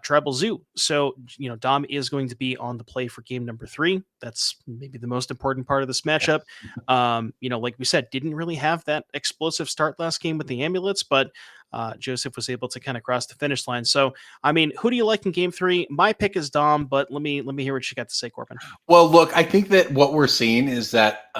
Tribal Zoo? So, Dom is going to be on the play for game number 3. That's maybe the most important part of this matchup. Like we said, didn't really have that explosive start last game with the amulets, but Joseph was able to kind of cross the finish line. So, I mean, who do you like in game 3? My pick is Dom, but let me hear what you got to say, Corbin. Well, look, I think that what we're seeing is that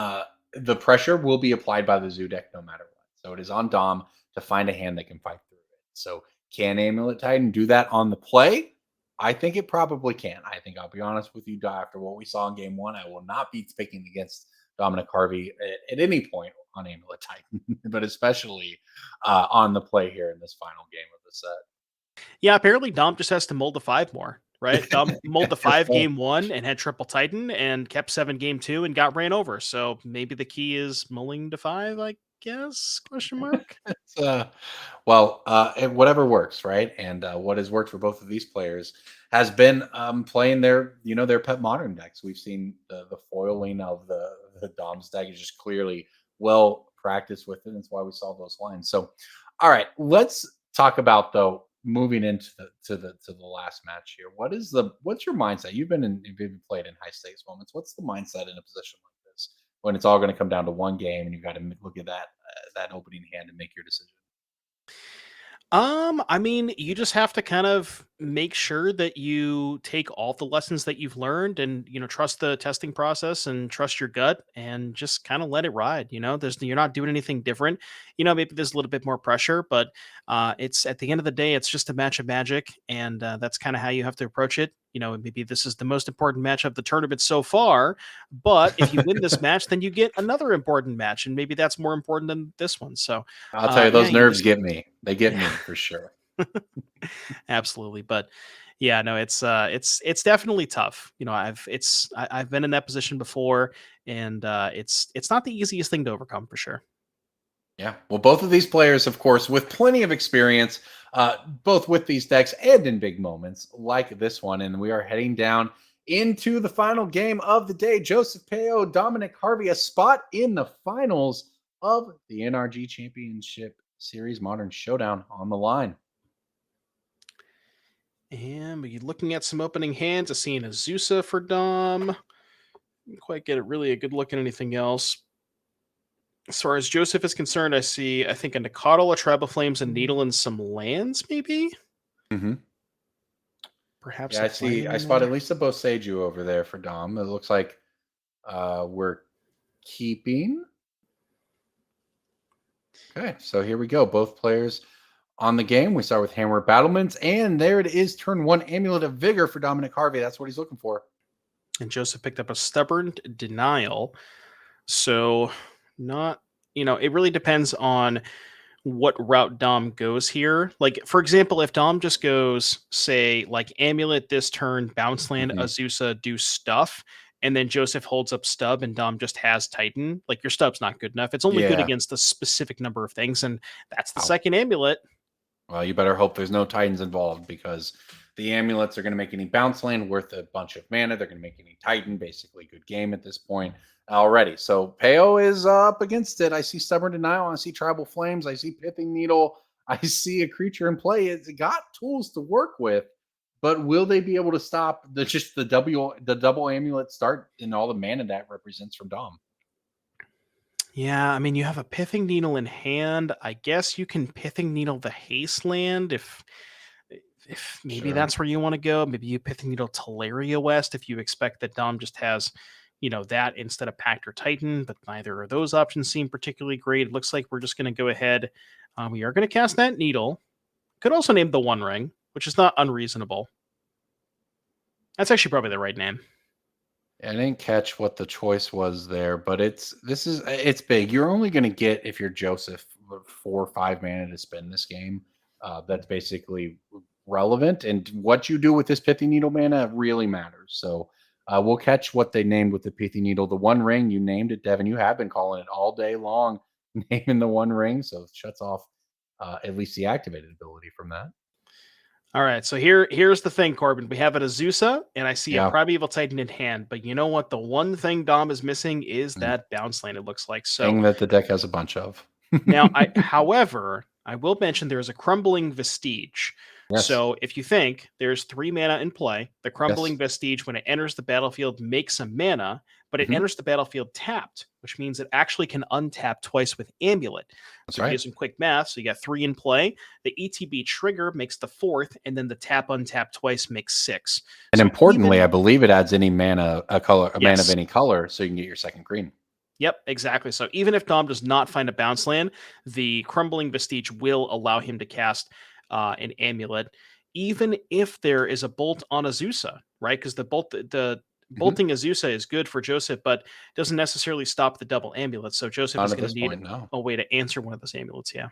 the pressure will be applied by the Zoo deck no matter what. So it is on Dom to find a hand that can fight through it. So can Amulet Titan do that on the play? I think it probably can. I think I'll be honest with you, after what we saw in game 1, I will not be picking against Dominic Harvey at any point on Amulet Titan, but especially on the play here in this final game of the set. Yeah, apparently Dom just has to mold the 5 more, right? Dom mold the 5 Well, game 1 and had triple Titan and kept 7 game 2 and got ran over. So maybe the key is mulling to 5, I guess? Question mark. it's, well, whatever works, right? And what has worked for both of these players has been playing their pet modern decks. We've seen the foiling of the Dom's deck is just clearly well practiced with it. And that's why we saw those lines. So, all right, let's talk about though moving into the last match here. What's your mindset? You've been played in high stakes moments. What's the mindset in a position like this when it's all going to come down to one game and you've got to look at that opening hand and make your decision? I mean, you just have to kind of make sure that you take all the lessons that you've learned and, trust the testing process and trust your gut and just kind of let it ride. You're not doing anything different. Maybe there's a little bit more pressure, but it's at the end of the day, it's just a match of magic. And that's kind of how you have to approach it. Maybe this is the most important match of the tournament so far, but if you win this match, then you get another important match. And maybe that's more important than this one. So, I'll tell you, yeah, those you nerves just, get me. They get yeah. me for sure. Absolutely, but yeah, no, it's definitely tough. I've been in that position before, and it's not the easiest thing to overcome for sure. Yeah. Well, both of these players, of course, with plenty of experience, both with these decks and in big moments like this one. And we are heading down into the final game of the day. Joseph Peo, Dominic Harvey, a spot in the finals of the NRG Championship Series Modern Showdown on the line. And we looking at some opening hands. I see an Azusa for Dom. Didn't quite get it really a good look at anything else. As far as Joseph is concerned, I think, a Nicodle, a Tribal Flames, a Needle, and some lands, maybe? Mm-hmm. Perhaps Yeah, a I see. flying I in spot there? at least a Boseiju over there for Dom. It looks like we're keeping. Okay, so here we go. Both players on the game. We start with Hanweir Battlements, and there it is. Turn 1 Amulet of Vigor for Dominic Harvey. That's what he's looking for. And Joseph picked up a Stubborn Denial. So, not, it really depends on what route Dom goes here. Like, for example, if Dom just goes, say, like Amulet this turn, Bounce Land, Mhm. Azusa, do stuff, and then Joseph holds up Stub and Dom just has Titan, like your Stub's not good enough. It's only good Yeah. against a specific number of things, and that's the Wow. second Amulet. Well, you better hope there's no Titans involved because the amulets are going to make any bounce land worth a bunch of mana. They're going to make any Titan basically good game at this point already. So Peo is up against it. I see Stubborn Denial. I see Tribal Flames. I see Pithing Needle. I see a creature in play. It's got tools to work with, but will they be able to stop the double amulet start and all the mana that represents from Dom? Yeah, I mean, you have a Pithing Needle in hand. I guess you can Pithing Needle the Haste land if maybe Sure. that's where you want to go. Maybe you Pithing Needle Tolaria West if you expect that Dom just has, that instead of Pact or Titan, but neither of those options seem particularly great. It looks like we're just going to go ahead. We are going to cast that Needle. Could also name the One Ring, which is not unreasonable. That's actually probably the right name. I didn't catch what the choice was there, but it's big. You're only going to get if you're Joseph 4 or 5 mana to spend this game. That's basically relevant, and what you do with this pithy needle mana really matters. So we'll catch what they named with the pithy needle. The One Ring, you named it, Devin. You have been calling it all day long, naming the One Ring, so it shuts off at least the activated ability from that. All right, so here's the thing, Corbin. We have an Azusa, and I see a Yeah. Primeval Titan in hand. But you know what? The one thing Dom is missing is Mm. that bounce land. It looks like so. Thing that the deck has a bunch of. Now, however, I will mention there is a Crumbling Vestige. Yes. So if you think there's 3 mana in play, the Yes. Crumbling Vestige, when it enters the battlefield, makes a mana, but it Mhm. enters the battlefield tapped, which means it actually can untap twice with Amulet. That's So if you do right. some quick math, so you got 3 in play, the ETB trigger makes the 4th, and then the tap untap twice makes 6. And So importantly, I even believe it adds any mana, a mana of yes, any color, so you can get your second green. yep, exactly. So even if Dom does not find a bounce land, the Crumbling Vestige will allow him to cast an Amulet, even if there is a bolt on Azusa, right? Because the Mhm. bolting Azusa is good for Joseph, but doesn't necessarily stop the double amulet. So Joseph Not is at going to this need point, no. a way to answer one of those amulets. Yeah.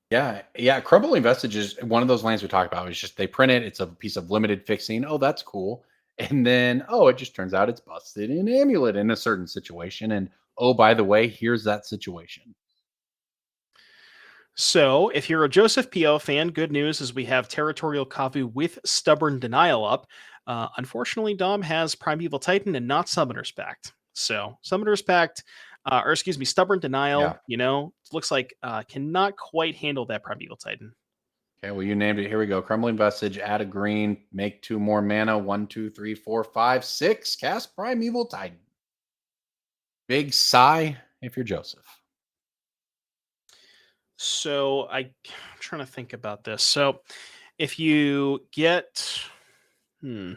Yeah, yeah. Crumbling Vestige is one of those lands we talked about. It's just they print it. It's a piece of limited fixing. Oh, that's cool. And then it just turns out it's busted in Amulet in a certain situation. And oh, by the way, here's that situation. So, if you're a Joseph P.O. fan, good news is we have Territorial Kavu with Stubborn Denial up. Unfortunately, Dom has Primeval Titan and not Summoner's Pact. So, Summoner's Pact, or excuse me, Stubborn Yeah. Denial, looks like cannot quite handle that Primeval Titan. Okay. Well, you named it. Here we go. Crumbling Vestige. Add a green. Make 2 more mana. 1, 2, 3, 4, 5, 6. Cast Primeval Titan. Big sigh if you're Joseph. So, I'm trying to think about this. So, if you get, you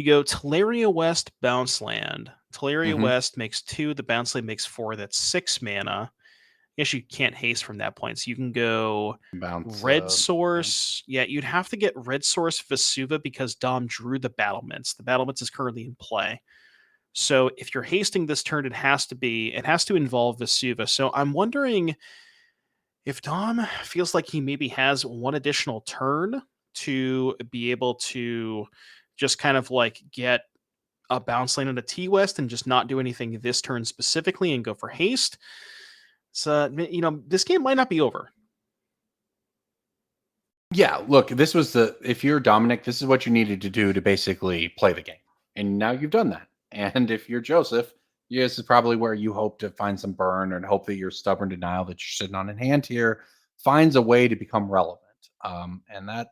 go Tolaria West Bounce Land. Tolaria Hmm. West makes 2. The Bounce Land makes 4. That's 6 mana. I guess you can't haste from that point. So you can go Bounce. Red Yeah. Source. Yeah, you'd have to get Red Source Vesuva because Dom drew the Battlements. The Battlements is currently in play. So if you're hasting this turn, it has to involve Vesuva. So I'm wondering if Dom feels like he maybe has one additional turn to be able to just kind of like get a bounce lane and a T West and just not do anything this turn specifically and go for haste. So, this game might not be over. Yeah, look, this was if you're Dominic, this is what you needed to do to basically play the game. And now you've done that. And if you're Joseph, this is probably where you hope to find some burn and hope that your stubborn denial that you're sitting on in hand here finds a way to become relevant. And that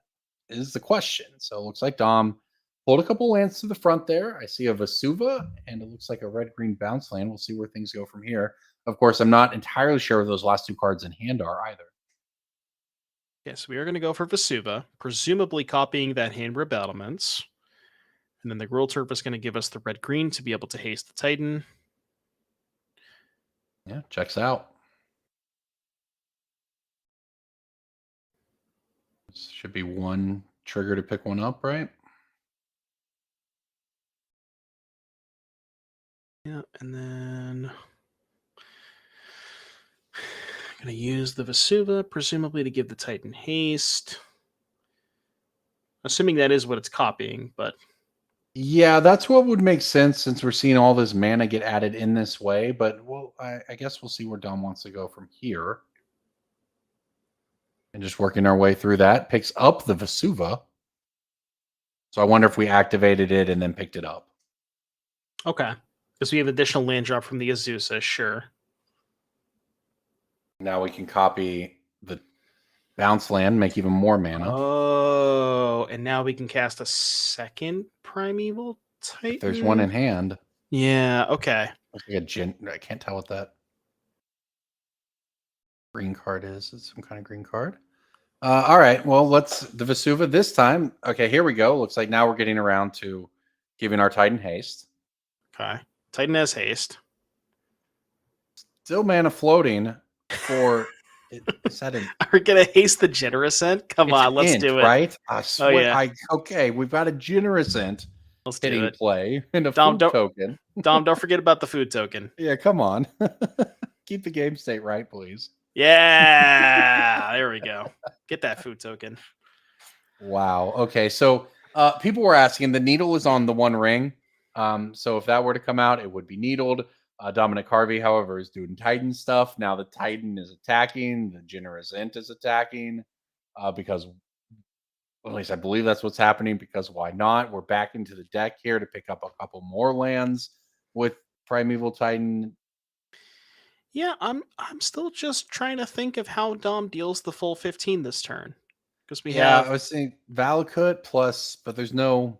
is the question. So it looks like Dom pulled a couple lands to the front there. I see a Vesuva and it looks like a red green bounce land. We'll see where things go from here. Of course, I'm not entirely sure where those last 2 cards in hand are either. Yes, we are going to go for Vesuva, presumably copying that Hanweir Battlements. And then the Gruul Turf is going to give us the red-green to be able to haste the Titan. Yeah, checks out. Should be 1 trigger to pick one up, right? Yeah, and then I'm going to use the Vesuva, presumably to give the Titan haste. Assuming that is what it's copying, but Yeah, that's what would make sense since we're seeing all this mana get added in this way. But I guess we'll see where Dom wants to go from here. And just working our way through that. Picks up the Vesuva. So I wonder if we activated it and then picked it up. okay. Because we have additional land drop from the Azusa, sure. Now we can copy the bounce land, make even more mana. Oh, and now we can cast a second Primeval Titan? If there's one in hand. Yeah, okay. Looks like I can't tell what that green card is. It's some kind of green card. All right. Well, let's the Vesuva this time. Okay, here we go. Looks like now we're getting around to giving our Titan haste. Okay. Titan has haste. Still mana floating for. Is that an? Are we gonna haste the Generous Ent? Come It's on, let's Ent, do it. right? I swear. yeah. Okay, we've got a Generous Ent Let's do hitting it. play and a Dom, food don't- token. Dom, don't forget about the food token. Yeah, come on. Keep the game state right, please. Yeah, there we go. Get that food token. Wow. Okay, so people were asking. The needle is on the one ring. So if that were to come out, it would be needled. Dominic Harvey, however, is doing Titan stuff. Now the Titan is attacking. The Generous Ent is attacking because, at least I believe that's what's happening. Because why not? We're back into the deck here to pick up a couple more lands with Primeval Titan. Yeah, I'm still just trying to think of how Dom deals the full 15 this turn. Because we I have, was saying Valakut plus, but there's no.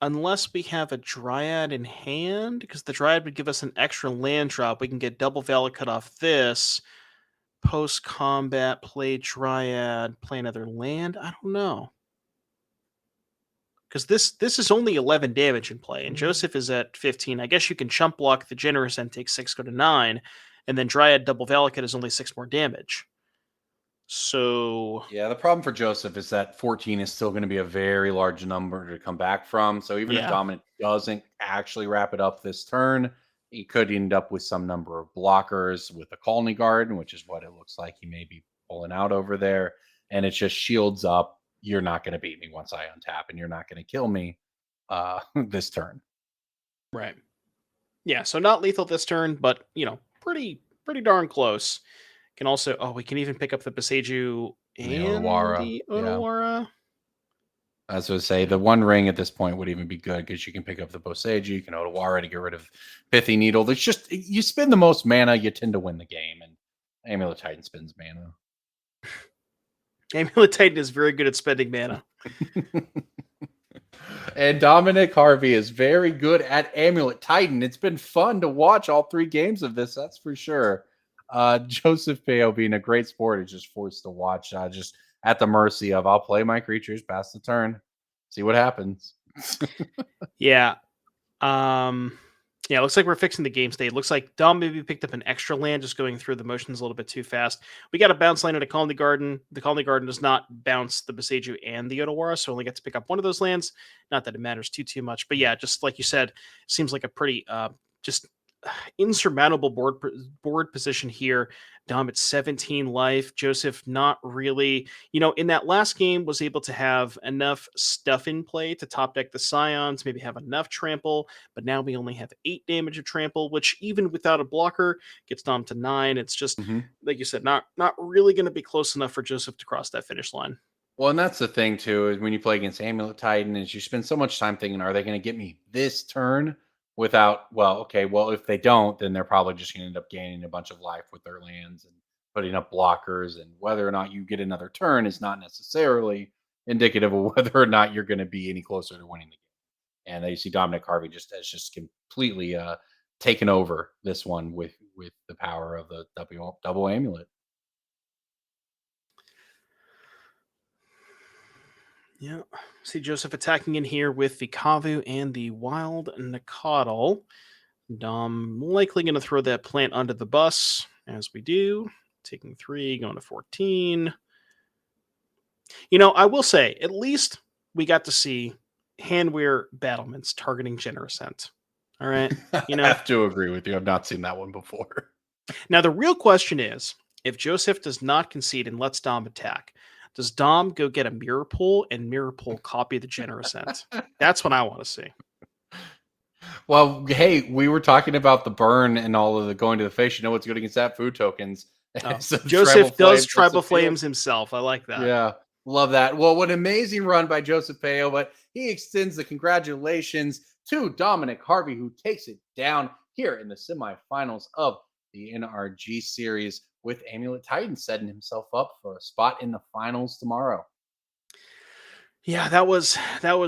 unless we have a Dryad in hand, because the Dryad would give us an extra land drop. We can get double Valakut off this. Post combat, play Dryad, play another land. I don't know. Because this is only 11 damage in play, and Joseph is at 15. I guess you can chump block the Generous and take 6, go to 9, and then Dryad double Valakut is only 6 more damage. So Yeah, the problem for Joseph is that 14 is still going to be a very large number to come back from. So even if Yeah. Dominic doesn't actually wrap it up this turn, he could end up with some number of blockers with a Khalni Garden, which is what it looks like he may be pulling out over there. And it just shields up. You're not going to beat me once I untap, and you're not going to kill me this turn. right, yeah. So not lethal this turn, but pretty darn close. Can also we can even pick up the Boseiju and The Otawara, the yeah. Otawara. As I would say, the one ring at this point would even be good because you can pick up the Boseiju, you can Otawara to get rid of Pithy Needle. There's just you spend the most mana, you tend to win the game, and Amulet Titan spends mana. Amulet Titan is very good at spending mana. And Dominic Harvey is very good at Amulet Titan. It's been fun to watch all 3 games of this, that's for sure. Joseph Peo, being a great sport, is just forced to watch. Just at the mercy of, I'll play my creatures, pass the turn, see what happens. Yeah. Yeah, it looks like we're fixing the game state. Looks like Dom maybe picked up an extra land, just going through the motions a little bit too fast. We got a bounce land at a Khalni Garden. The Khalni Garden does not bounce the Boseiju and the Otawara, so only get to pick up one of those lands. Not that it matters too much, but yeah, just like you said, seems like a pretty just insurmountable board position here. Dom at 17 life. Joseph not really, in that last game was able to have enough stuff in play to top deck the Scions, maybe have enough trample, but now we only have 8 damage of trample, which even without a blocker gets Dom to 9. It's just like you said, not really going to be close enough for Joseph to cross that finish line. Well, and that's the thing too, is when you play against Amulet Titan, is you spend so much time thinking, are they going to get me this turn without, if they don't, then they're probably just going to end up gaining a bunch of life with their lands and putting up blockers, and whether or not you get another turn is not necessarily indicative of whether or not you're going to be any closer to winning the game. And you see Dominic Harvey has just completely taken over this one with the power of the double amulet. Yeah. See Joseph attacking in here with the Kavu and the Wild Nicodle. Dom likely going to throw that plant under the bus, as we do. Taking 3, going to 14. I will say, at least we got to see Hanweir Battlements targeting Generous Ent. All right. I have to agree with you. I've not seen that one before. Now, the real question is, if Joseph does not concede and lets Dom attack, does Dom go get a Mirrorpool and Mirrorpool copy the Generous Ent? That's what I want to see. Well, hey, we were talking about the burn and all of the going to the face. You know what's good against that? Food tokens. Oh, So Joseph does Tribal Joseph Flames himself. I like that. Yeah, love that. Well, what an amazing run by Joseph Peo, but he extends the congratulations to Dominic Harvey, who takes it down here in the semifinals of the NRG series with Amulet Titan, setting himself up for a spot in the finals tomorrow. Yeah, that was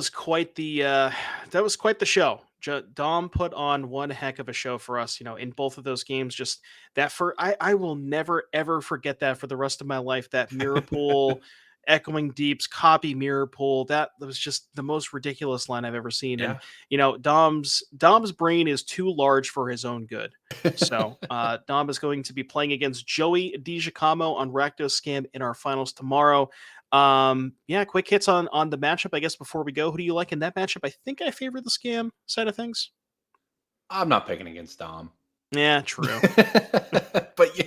quite the show. Dom put on one heck of a show for us, in both of those games. Just that I will never ever forget that for the rest of my life. That Mirrorpool, Echoing Deeps, copy Mirrorpool. That was just the most ridiculous line I've ever seen. Yeah. And Dom's brain is too large for his own good. So Dom is going to be playing against Joey DiGiacomo on Rakdos Scam in our finals tomorrow. Yeah, quick hits on the matchup, I guess, before we go. Who do you like in that matchup? I think I favor the Scam side of things. I'm not picking against Dom. Yeah, true. But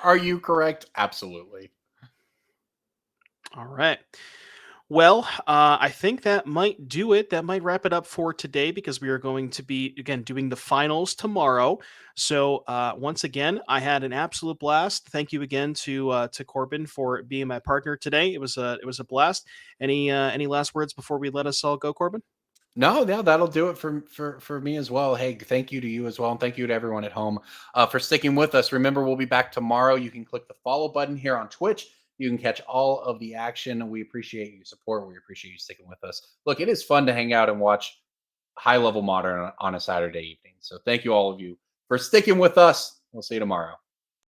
are you correct? Absolutely. All right. Well, I think that might do it. That might wrap it up for today because we are going to be, again, doing the finals tomorrow. So once again, I had an absolute blast. Thank you again to Corbin for being my partner today. It was a blast. Any last words before we let us all go, Corbin? No, that'll do it for me as well. Hey, thank you to you as well, and thank you to everyone at home for sticking with us. Remember, we'll be back tomorrow. You can click the follow button here on Twitch. You can catch all of the action. We appreciate your support. We appreciate you sticking with us. Look, it is fun to hang out and watch high level modern on a Saturday evening. So thank you all of you for sticking with us. We'll see you tomorrow.